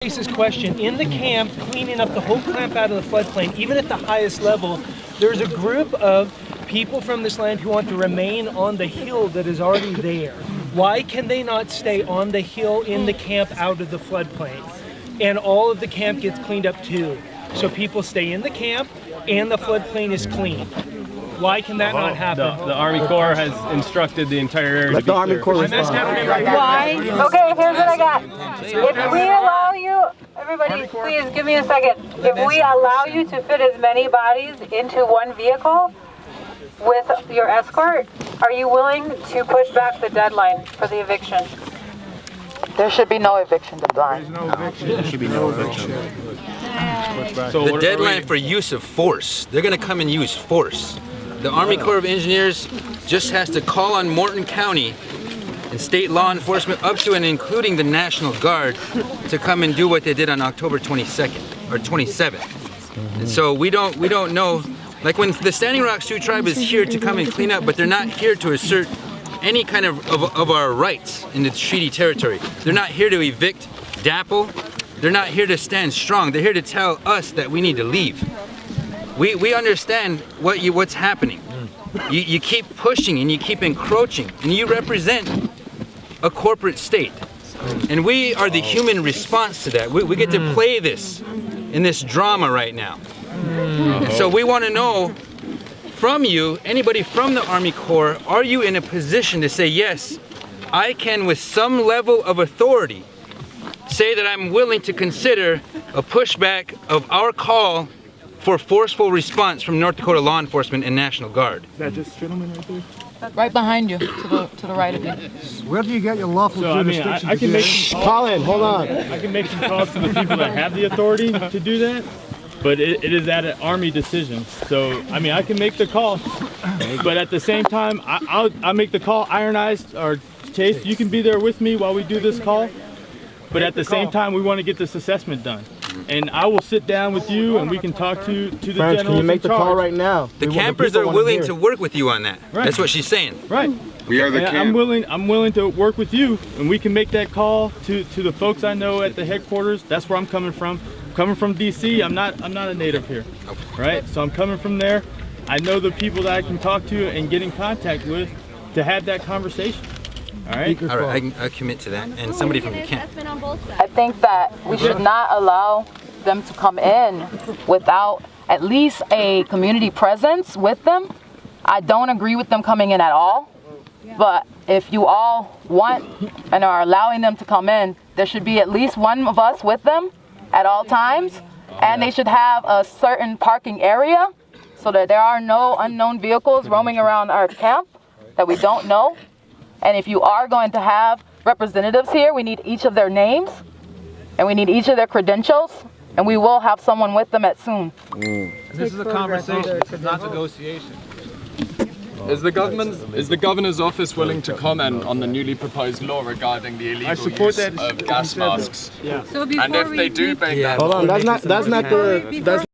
This question, in the camp, cleaning up the whole camp out of the floodplain, even at the highest level, there's a group of people from this land who want to remain on the hill that is already there. Why can they not stay on the hill in the camp out of the floodplain? And all of the camp gets cleaned up too. So people stay in the camp and the floodplain is clean. Why can that not happen? The Army Corps has instructed the entire area to be Army clear. Corps respond. Why? Okay, here's what I got. If we allow you, everybody please give me a second. If we allow you to fit as many bodies into one vehicle with your escort, are you willing to push back the deadline for the eviction? There should be no eviction deadline. There should be no eviction. So the deadline for use of force, they're going to come and use force. The Army Corps of Engineers just has to call on Morton County and state law enforcement up to and including the National Guard to come and do what they did on October 22nd or 27th. And so we don't know, like when the Standing Rock Sioux Tribe is here to come and clean up, but they're not here to assert any kind of our rights in the treaty territory. They're not here to evict DAPL. They're not here to stand strong. They're here to tell us that we need to leave. We understand what's happening. You keep pushing and you keep encroaching, and you represent a corporate state. And we are the human response to that. We get to play this in this drama right now. And so we want to know from you, anybody from the Army Corps, are you in a position to say, yes, I can with some level of authority say that I'm willing to consider a pushback of our call for forceful response from North Dakota law enforcement and National Guard. Is that just gentleman right there? Right behind you, to the right of you. Where do you get your lawful jurisdiction? I can make some calls. Colin, hold on. I can make some calls to the people that have the authority to do that, but it is at an Army decision. So, I mean, I can make the call, but at the same time, I'll make the call. Iron Eyes or Chase, you can be there with me while we do this call, but at the same time, we want to get this assessment done. And I will sit down with you and we can talk to the generals. Can you make the call right now? The campers are willing to work with you on that. Right. That's what she's saying. Right. We are the camp. I'm willing to work with you, and we can make that call to the folks I know at the headquarters. That's where I'm coming from. I'm coming from DC. I'm not a native here. Right? So I'm coming from there. I know the people that I can talk to and get in contact with to have that conversation. All right? All right, I commit to that. And somebody from the camp. I think that we should not allow them to come in without at least a community presence with them. I don't agree with them coming in at all, but if you all want and are allowing them to come in, there should be at least one of us with them at all times, and they should have a certain parking area so that there are no unknown vehicles roaming around our camp that we don't know. And if you are going to have representatives here, we need each of their names and we need each of their credentials, and we will have someone with them at soon. This is a conversation, this is not negotiation. Is the governor's office willing to comment on the newly proposed law regarding the illegal use of gas masks? Yeah. And if they do make that, Hold on, that's not the